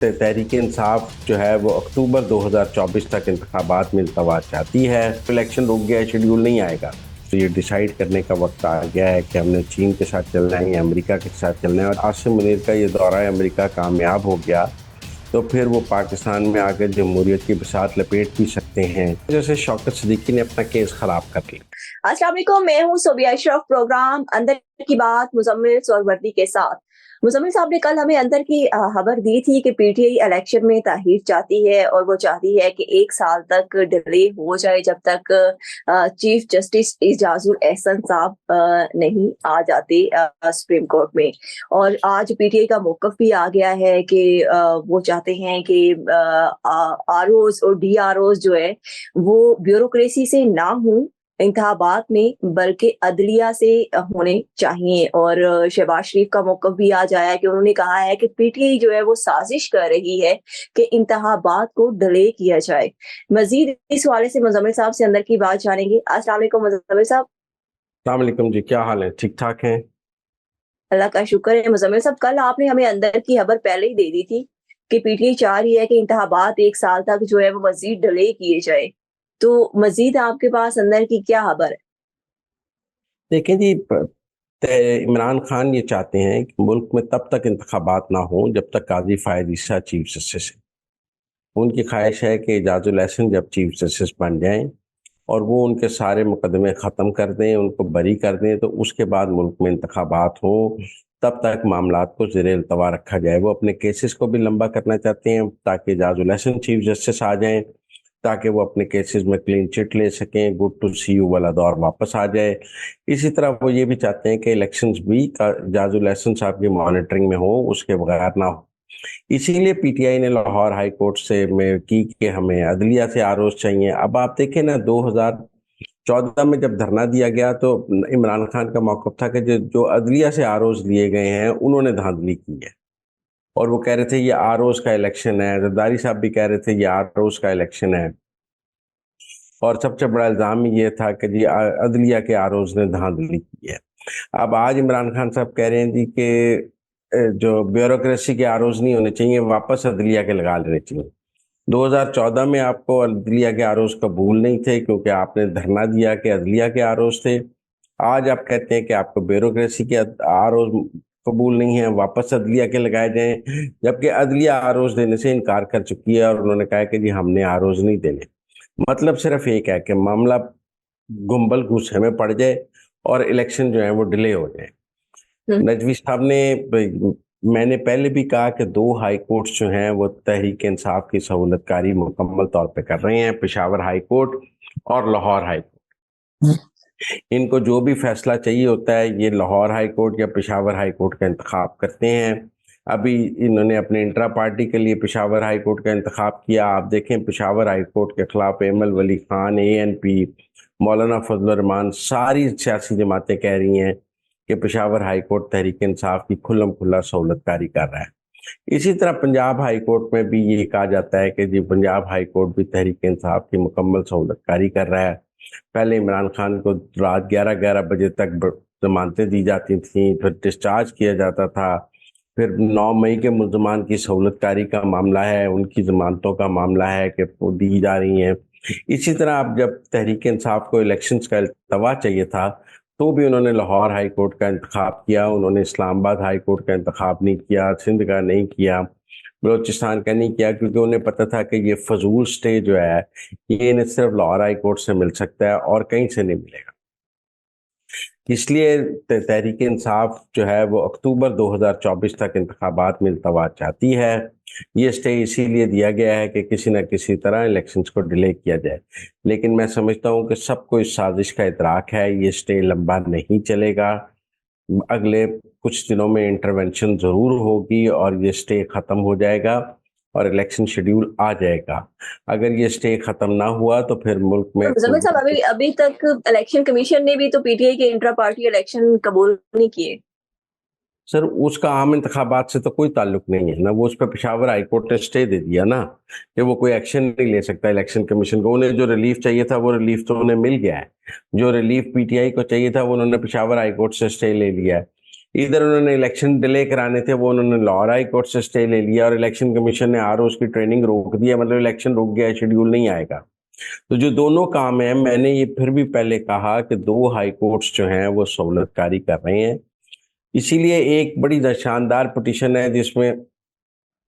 تحریک انصاف جو ہے وہ اکتوبر 2024 تک انتخابات میں التوا چاہتی ہے۔ الیکشن رک گیا ہے، شیڈیول نہیں آئے گا تو یہ ڈیسائیڈ کرنے کا وقت آ گیا ہے کہ ہم نے چین کے ساتھ چلنا ہے یا امریکہ کے ساتھ چلنا ہے۔ اور عاصم منیر کا یہ دورہ امریکہ کامیاب ہو گیا تو پھر وہ پاکستان میں آ کے جمہوریت کی بساط لپیٹ بھی سکتے ہیں، جیسے شوکت صدیقی نے اپنا کیس خراب کر لیا۔ السلام علیکم، میں ہوں صوبیہ اشرف، پروگرام اندر کی بات مزمل سہروردی کے ساتھ۔ مزمل صاحب نے کل ہمیں اندر کی خبر دی تھی کہ پی ٹی آئی الیکشن میں تاخیر چاہتی ہے، اور وہ چاہتی ہے کہ 1 سال تک ڈیلے ہو جائے جب تک چیف جسٹس اعجاز الاحسن صاحب نہیں آ جاتے سپریم کورٹ میں۔ اور آج پی ٹی آئی کا موقف بھی آ گیا ہے کہ وہ چاہتے ہیں کہ آر اوز اور ڈی آر اوز جو ہے وہ بیوروکریسی سے نہ ہوں انتخابات میں، بلکہ عدلیہ سے ہونے چاہیے۔ اور شہباز شریف کا موقف بھی آ جایا کہ انہوں نے کہا ہے کہ پی ٹی آئی جو ہے وہ سازش کر رہی ہے کہ انتخابات کو ڈیلے کیا جائے۔ مزید اس حوالے سے مزمل صاحب سے اندر کی بات جانیں گے۔ السلام علیکم مزمل صاحب۔ السلام علیکم جی، کیا حال ہے؟ ٹھیک ٹھاک ہیں؟ اللہ کا شکر ہے۔ مزمل صاحب، کل آپ نے ہمیں اندر کی خبر پہلے ہی دے دی تھی کہ پی ٹی آئی چاہ رہی ہے کہ انتخابات 1 سال تک جو ہے وہ مزید ڈیلے کیے جائے، تو مزید آپ کے پاس اندر کی کیا خبر ہے؟ دیکھیں جی، عمران خان یہ چاہتے ہیں کہ ملک میں تب تک انتخابات نہ ہوں جب تک قاضی فائز عیسیٰ چیف جسٹس ہے۔ ان کی خواہش ہے کہ اعجاز الاحسن جب چیف جسٹس بن جائیں اور وہ ان کے سارے مقدمے ختم کر دیں، ان کو بری کر دیں، تو اس کے بعد ملک میں انتخابات ہوں، تب تک معاملات کو زیر التوا رکھا جائے۔ وہ اپنے کیسز کو بھی لمبا کرنا چاہتے ہیں تاکہ اعجاز الاحسن چیف جسٹس آ جائیں، تاکہ وہ اپنے کیسز میں کلین چٹ لے سکیں، گڈ ٹو سی یو والا دور واپس آ جائے۔ اسی طرح وہ یہ بھی چاہتے ہیں کہ الیکشنز بھی اعجاز الاحسن صاحب کی مانیٹرنگ میں ہوں، اس کے بغیر نہ ہو۔ اسی لیے پی ٹی آئی نے لاہور ہائی کورٹ سے میں کی کہ ہمیں عدلیہ سے آروز چاہیے۔ اب آپ دیکھیں نا، 2014 میں جب دھرنا دیا گیا تو عمران خان کا موقف تھا کہ جو عدلیہ سے آروز لیے گئے ہیں انہوں نے دھاندلی کی ہے، اور وہ کہہ رہے تھے یہ آروز کا الیکشن ہے۔ زرداری صاحب بھی کہہ رہے تھے یہ آروز کا الیکشن ہے، اور سب سے بڑا الزام یہ تھا کہ جی عدلیہ کے آروز نے دھاندلی کی ہے۔ اب آج عمران خان صاحب کہہ رہے ہیں جی کہ جو بیوروکریسی کے آروز نہیں ہونے چاہیے، واپس عدلیہ کے لگا لینے چاہیے۔ 2014 میں آپ کو عدلیہ کے آروز قبول نہیں تھے کیونکہ آپ نے دھرنا دیا کہ عدلیہ کے آروز تھے۔ آج آپ کہتے ہیں کہ آپ کو بیوروکریسی کے آروز قبول نہیں ہیں، واپس عدلیہ کے لگائے جائیں، جبکہ عدلیہ آروز دینے سے انکار کر چکی ہے، اور انہوں نے کہا کہ جی ہم نے آروز نہیں دینے۔ مطلب صرف ایک ہے کہ معاملہ گنبل گھوسے میں پڑ جائے اور الیکشن جو ہے وہ ڈیلے ہو جائے۔ نجوی صاحب نے، میں نے پہلے بھی کہا کہ 2 ہائی کورٹس جو ہیں وہ تحریک انصاف کی سہولت کاری مکمل طور پہ کر رہے ہیں، پشاور ہائی کورٹ اور لاہور ہائی کورٹ۔ ان کو جو بھی فیصلہ چاہیے ہوتا ہے یہ لاہور ہائی کورٹ یا پشاور ہائی کورٹ کا انتخاب کرتے ہیں۔ ابھی انہوں نے اپنے انٹرا پارٹی کے لیے پشاور ہائی کورٹ کا انتخاب کیا۔ آپ دیکھیں پشاور ہائی کورٹ کے خلاف ایمل ولی خان، اے این پی، مولانا فضل الرحمان، ساری سیاسی جماعتیں کہہ رہی ہیں کہ پشاور ہائی کورٹ تحریک انصاف کی کھلم کھلا سہولت کاری کر رہا ہے۔ اسی طرح پنجاب ہائی کورٹ میں بھی یہ کہا جاتا ہے کہ جی پنجاب ہائی کورٹ بھی تحریک انصاف کی مکمل سہولت کاری کر رہا ہے۔ پہلے عمران خان کو رات 11 بجے تک ضمانتیں دی جاتی تھیں، پھر ڈسچارج کیا جاتا تھا، پھر 9 مئی کے ملزمان کی سہولت کاری کا معاملہ ہے، ان کی ضمانتوں کا معاملہ ہے کہ وہ دی جا رہی ہیں۔ اسی طرح اب جب تحریک انصاف کو الیکشنز کا التوا چاہیے تھا تو بھی انہوں نے لاہور ہائی کورٹ کا انتخاب کیا، انہوں نے اسلام آباد ہائی کورٹ کا انتخاب نہیں کیا، سندھ کا نہیں کیا، بلوچستان کا نہیں کیا، کیونکہ انہیں پتہ تھا کہ یہ فضول سٹے جو ہے یہ انہیں صرف لاہور ہائی کورٹ سے مل سکتا ہے اور کہیں سے نہیں ملے گا۔ اس لیے تحریک انصاف جو ہے وہ اکتوبر 2024 تک انتخابات میں التوا چاہتی ہے۔ یہ سٹے اسی لیے دیا گیا ہے کہ کسی نہ کسی طرح الیکشنز کو ڈیلے کیا جائے، لیکن میں سمجھتا ہوں کہ سب کو اس سازش کا ادراک ہے، یہ سٹے لمبا نہیں چلے گا۔ اگلے کچھ دنوں میں انٹرونشن ضرور ہوگی اور یہ سٹے ختم ہو جائے گا اور الیکشن شیڈیول آ جائے گا۔ اگر یہ سٹے ختم نہ ہوا تو پھر ملک میں مزمل صاحب، ابھی تک الیکشن کمیشن نے بھی تو پی ٹی آئی کے انٹرا پارٹی الیکشن قبول نہیں کیے۔ سر اس کا عام انتخابات سے تو کوئی تعلق نہیں ہے نا، وہ اس پہ پشاور ہائی کورٹ نے سٹے دے دیا نا کہ وہ کوئی ایکشن نہیں لے سکتا الیکشن کمیشن کو۔ انہیں جو ریلیف چاہیے تھا وہ ریلیف تو انہیں مل گیا ہے، جو ریلیف پی ٹی آئی کو چاہیے تھا وہ انہوں نے پشاور ہائی کورٹ سے سٹے لے لیا ہے۔ ادھر انہوں نے الیکشن ڈیلے کرانے تھے، وہ انہوں نے لاہور ہائی کورٹ سے اسٹے لے لیا، اور الیکشن کمیشن نے اس کی ٹریننگ روک دیا، مطلب الیکشن رک گیا، شیڈیول نہیں آئے گا۔ تو جو دونوں کام ہیں، میں نے یہ پھر بھی پہلے کہا کہ 2 ہائی کورٹس جو ہیں وہ سہولت کاری کر رہے ہیں، اسی لیے ایک بڑی شاندار پٹیشن ہے جس میں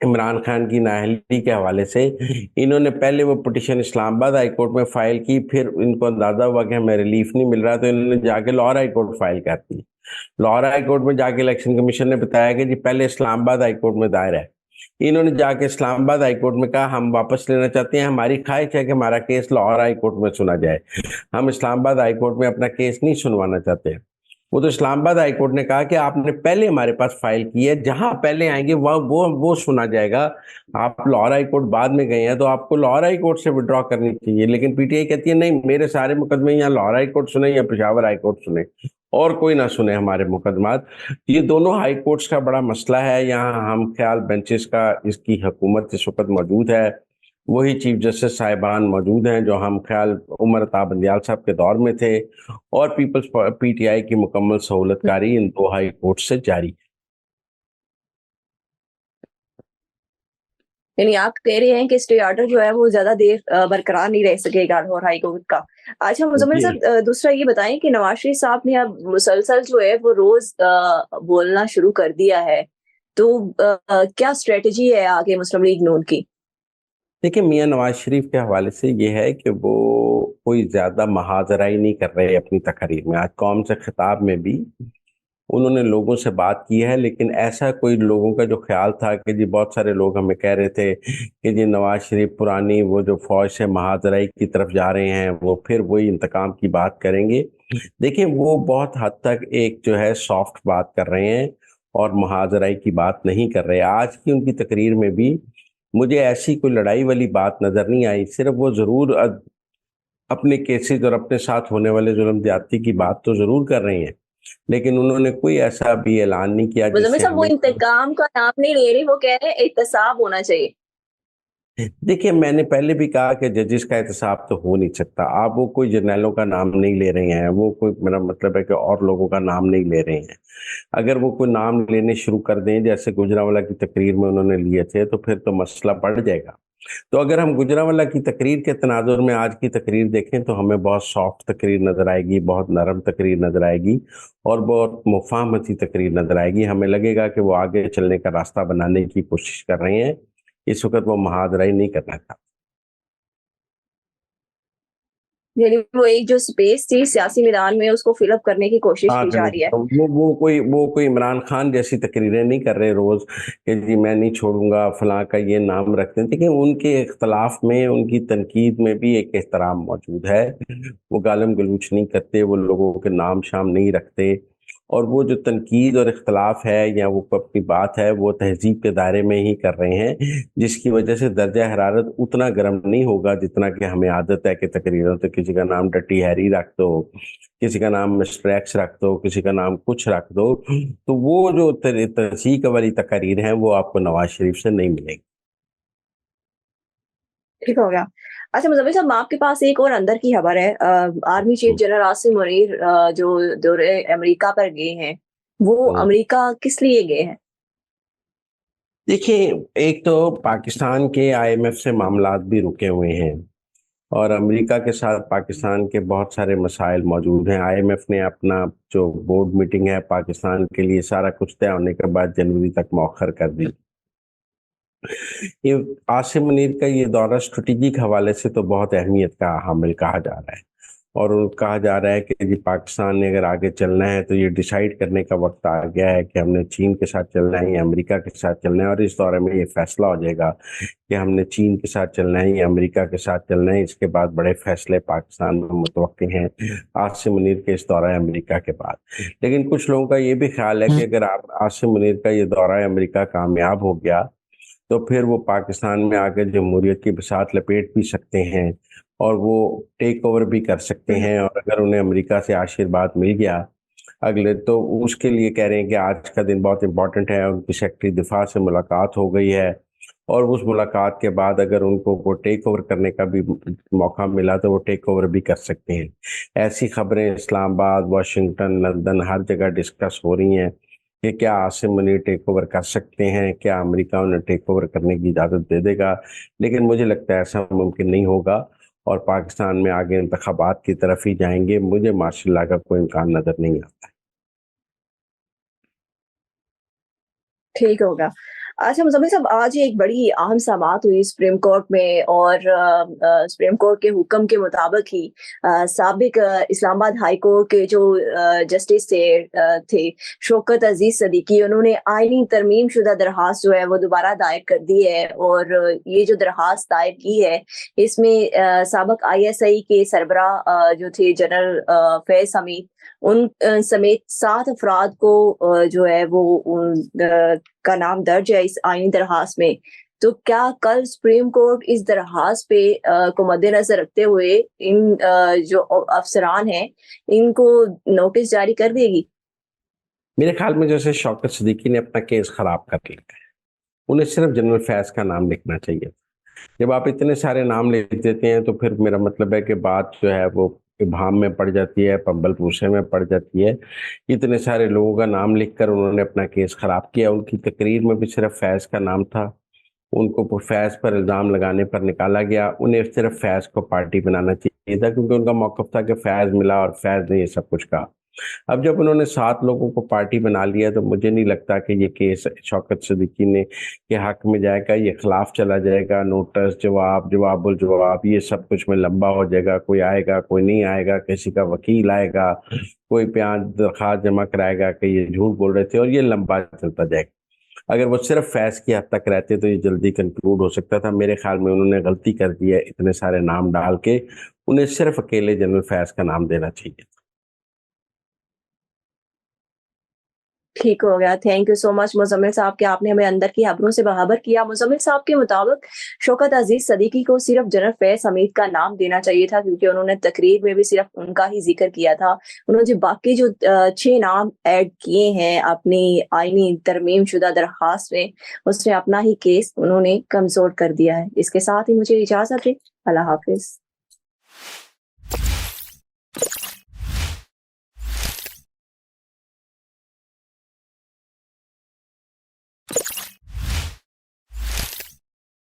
عمران خان کی نااہلی کے حوالے سے انہوں نے پہلے وہ پٹیشن اسلام آباد ہائی کورٹ میں فائل کی، پھر ان کو اندازہ ہوا کہ ہمیں ریلیف نہیں مل رہا تو انہوں نے جا کے لاہور ہائی کورٹ فائل کر دی۔ لاہور ہائی کورٹ میں جا کے الیکشن کمیشن نے بتایا کہ جی پہلے اسلام آباد ہائی کورٹ میں دائر ہے۔ انہوں نے جا کے اسلام آباد ہائی کورٹ میں کہا ہم واپس لینا چاہتے ہیں، ہماری خواہش ہے کہ ہمارا کیس لاہور ہائی کورٹ میں سنا جائے، ہم اسلام آباد ہائی کورٹ میں اپنا کیس نہیں سنوانا چاہتے۔ وہ تو اسلام آباد ہائی کورٹ نے کہا کہ آپ نے پہلے ہمارے پاس فائل کی ہے، جہاں پہلے آئیں گے وہ سنا جائے گا، آپ لاہور ہائی کورٹ بعد میں گئے ہیں تو آپ کو لاہور ہائی کورٹ سے وڈرا کرنی چاہیے۔ لیکن پی ٹی آئی کہتی ہے نہیں، میرے سارے مقدمے یا لاہور ہائی کورٹ سنیں یا پشاور ہائی کورٹ سنیں، اور کوئی نہ سنے ہمارے مقدمات۔ یہ دونوں ہائی کورٹس کا بڑا مسئلہ ہے، یہاں ہم خیال بینچز کا اس کی حکومت اس وقت موجود ہے، وہی چیف جسٹس صاحبان موجود ہیں جو ہم خیال عمر عطا بندیال صاحب کے دور میں تھے، اور پیپلز پی ٹی آئی کی مکمل سہولت کاری ان 2 ہائی کورٹ سے جاری ہے۔ یعنی آپ کہہ رہے ہیں کہ اسٹے آرڈر جو ہے وہ زیادہ دیر برقرار نہیں رہ سکے گا لاہور ہائی کورٹ کا۔ اچھا مزمل جی صاحب، دوسرا یہ بتائیں کہ نواز شریف صاحب نے اب مسلسل جو ہے وہ روز بولنا شروع کر دیا ہے، تو کیا اسٹریٹجی ہے آگے مسلم لیگ نون کی؟ دیکھیں، میاں نواز شریف کے حوالے سے یہ ہے کہ وہ کوئی زیادہ محاذرائی نہیں کر رہے اپنی تقریر میں۔ آج قوم سے خطاب میں بھی انہوں نے لوگوں سے بات کی ہے، لیکن ایسا کوئی لوگوں کا جو خیال تھا کہ جی بہت سارے لوگ ہمیں کہہ رہے تھے کہ جی نواز شریف پرانی وہ جو فوج سے محاذرائی کی طرف جا رہے ہیں، وہ پھر وہی انتقام کی بات کریں گے۔ دیکھیں، وہ بہت حد تک ایک جو ہے سافٹ بات کر رہے ہیں اور محاذرائی کی بات نہیں کر رہے۔ آج کی ان کی تقریر میں بھی مجھے ایسی کوئی لڑائی والی بات نظر نہیں آئی، صرف وہ ضرور اپنے کیسز اور اپنے ساتھ ہونے والے ظلم زیادتی کی بات تو ضرور کر رہے ہیں، لیکن انہوں نے کوئی ایسا بھی اعلان نہیں کیا جس مزمل سے صاحب وہ ہمیں… انتقام کا نام نہیں لے رہے، وہ کہہ رہے ہیں احتساب ہونا چاہیے۔ دیکھیں، میں نے پہلے بھی کہا کہ ججز کا احتساب تو ہو نہیں سکتا۔ آپ وہ کوئی جرنیلوں کا نام نہیں لے رہے ہیں، وہ کوئی، میرا مطلب ہے کہ اور لوگوں کا نام نہیں لے رہے ہیں۔ اگر وہ کوئی نام لینے شروع کر دیں جیسے گجرانوالہ کی تقریر میں انہوں نے لیے تھے تو پھر تو مسئلہ بڑھ جائے گا۔ تو اگر ہم گجرانوالہ کی تقریر کے تناظر میں آج کی تقریر دیکھیں تو ہمیں بہت سافٹ تقریر نظر آئے گی، بہت نرم تقریر نظر آئے گی، اور بہت مفاہمتی تقریر نظر آئے گی۔ ہمیں لگے گا کہ وہ آگے چلنے کا راستہ بنانے کی کوشش کر رہے ہیں، اس وقت وہ محاذرائی نہیں کرنا چاہتے۔ یعنی وہ ایک جو سپیس تھی سیاسی میدان میں، اس کو فل اپ کرنے کی کوشش کی جا رہی ہے۔ وہ کوئی عمران خان جیسی تقریریں نہیں کر رہے روز کہ جی میں نہیں چھوڑوں گا، فلاں کا یہ نام رکھتے ہیں۔ دیکھیں، ان کے اختلاف میں، ان کی تنقید میں بھی ایک احترام موجود ہے۔ وہ گالم گلوچ نہیں کرتے، وہ لوگوں کے نام شام نہیں رکھتے، اور وہ جو تنقید اور اختلاف ہے یا وہ اپنی بات ہے وہ تہذیب کے دائرے میں ہی کر رہے ہیں، جس کی وجہ سے درجہ حرارت اتنا گرم نہیں ہوگا جتنا کہ ہمیں عادت ہے کہ تقریروں تو کسی کا نام ڈٹی ہیری رکھ دو، کسی کا نام مسٹر ایکس رکھ دو، کسی کا نام کچھ رکھ دو۔ تو وہ جو تنسیق والی تقاریر ہیں وہ آپ کو نواز شریف سے نہیں ملے گی۔ ٹھیک ہو گیا۔ اچھا مزمل صاحب، آپ کے پاس ایک اور اندر کی خبر ہے۔ Army chief general Asim Munir جو دورے امریکہ پر گئے ہیں، وہ امریکہ کس لیے گئے ہیں؟ دیکھیں، ایک تو پاکستان کے آئی ایم ایف سے معاملات بھی رکے ہوئے ہیں، اور امریکہ کے ساتھ پاکستان کے بہت سارے مسائل موجود ہیں۔ آئی ایم ایف نے اپنا جو بورڈ میٹنگ ہے پاکستان کے لیے سارا کچھ طے ہونے کے بعد جنوری تک مؤخر کر دی۔ یہ عاصم منیر کا یہ دورہ اسٹریٹجک حوالے سے تو بہت اہمیت کا حامل کہا جا رہا ہے، اور کہا جا رہا ہے کہ جی پاکستان نے اگر آگے چلنا ہے تو یہ ڈیسائیڈ کرنے کا وقت آ گیا ہے کہ ہم نے چین کے ساتھ چلنا ہے یا امریکہ کے ساتھ چلنا ہے، اور اس دورے میں یہ فیصلہ ہو جائے گا کہ ہم نے چین کے ساتھ چلنا ہے یا امریکہ کے ساتھ چلنا ہے۔ اس کے بعد بڑے فیصلے پاکستان میں متوقع ہیں عاصم منیر کے اس دورہ امریکہ کے بعد۔ لیکن کچھ لوگوں کا یہ بھی خیال ہے کہ اگر عاصم منیر کا یہ دورہ امریکہ کامیاب ہو گیا تو پھر وہ پاکستان میں آگے جمہوریت کی بساط لپیٹ بھی سکتے ہیں، اور وہ ٹیک اوور بھی کر سکتے ہیں، اور اگر انہیں امریکہ سے آشیرواد مل گیا اگلے تو اس کے لیے کہہ رہے ہیں کہ آج کا دن بہت امپورٹنٹ ہے۔ ان کی سیکرٹری دفاع سے ملاقات ہو گئی ہے، اور اس ملاقات کے بعد اگر ان کو وہ ٹیک اوور کرنے کا بھی موقع ملا تو وہ ٹیک اوور بھی کر سکتے ہیں۔ ایسی خبریں اسلام آباد، واشنگٹن، لندن، ہر جگہ ڈسکس ہو رہی ہیں کہ کیا عاصم منیر ٹیک اوور کر سکتے ہیں, کیا امریکہ انہیں ٹیک اوور کرنے کی اجازت دے دے گا, لیکن مجھے لگتا ہے ایسا ممکن نہیں ہوگا اور پاکستان میں آگے انتخابات کی طرف ہی جائیں گے. مجھے ماشاء اللہ کا کوئی امکان نظر نہیں آتا. ٹھیک ہوگا. اچھا مزمل صاحب، آج ایک بڑی اہم سماعت ہوئی سپریم کورٹ میں، اور سپریم کورٹ کے حکم کے مطابق ہی سابق اسلام آباد ہائی کورٹ کے جو جسٹس تھے شوکت عزیز صدیقی، انہوں نے آئینی ترمیم شدہ درخواست جو ہے وہ دوبارہ دائر کر دی ہے. اور یہ جو درخواست دائر کی ہے اس میں سابق ISI کے سربراہ جو تھے جنرل فیض حمید، ان سمیت 7 افراد کو جو ہے وہ کا نام درج ہے اس آئینی درخواست میں. تو کیا کل سپریم کورٹ اس درخواست پہ کو مد نظر رکھتے ہوئے ان جو افسران ہیں ان کو نوٹس جاری کر دے گی؟ میرے خیال میں جیسے شوکت صدیقی نے اپنا کیس خراب کر لیا ہے, انہیں صرف جنرل فیض کا نام لکھنا چاہیے. جب آپ اتنے سارے نام لکھ دیتے ہیں تو پھر میرا مطلب ہے کہ بات جو ہے وہ ابہام میں پڑ جاتی ہے, پمبل پوسے میں پڑ جاتی ہے. اتنے سارے لوگوں کا نام لکھ کر انہوں نے اپنا کیس خراب کیا. ان کی تقریر میں بھی صرف فیض کا نام تھا, ان کو فیض پر الزام لگانے پر نکالا گیا. انہیں صرف فیض کو پارٹی بنانا چاہیے تھا کیونکہ ان کا موقف تھا کہ فیض ملا اور فیض نے یہ سب کچھ کہا. اب جب انہوں نے 7 لوگوں کو پارٹی بنا لیا تو مجھے نہیں لگتا کہ یہ کیس شوکت صدیقی نے کے حق میں جائے گا. یہ خلاف چلا جائے گا, نوٹس, جواب الجواب, یہ سب کچھ میں لمبا ہو جائے گا. کوئی آئے گا, کوئی نہیں آئے گا, کسی کا وکیل آئے گا, کوئی بیان درخواست جمع کرائے گا کہ یہ جھوٹ بول رہے تھے, اور یہ لمبا چلتا جائے گا. اگر وہ صرف فیض کی حد تک رہتے تو یہ جلدی کنکلوڈ ہو سکتا تھا. میرے خیال میں انہوں نے غلطی کر دی ہے اتنے سارے نام ڈال کے. انہیں صرف اکیلے جنرل فیض کا نام دینا چاہیے. ٹھیک ہو گیا. تھینک یو سو مچ مزمل صاحب کہ آپ نے ہمیں اندر کی خبروں سے باخبر کیا. مزمل صاحب کے مطابق شوکت عزیز صدیقی کو صرف جنرل فیض حمید کا نام دینا چاہیے تھا کیونکہ انہوں نے تقریر میں بھی صرف ان کا ہی ذکر کیا تھا. انہوں نے باقی جو 6 نام ایڈ کیے ہیں اپنی آئینی ترمیم شدہ درخواست میں، اس میں اپنا ہی کیس انہوں نے کمزور کر دیا ہے. اس کے ساتھ ہی مجھے اجازت دیں. اللہ حافظ.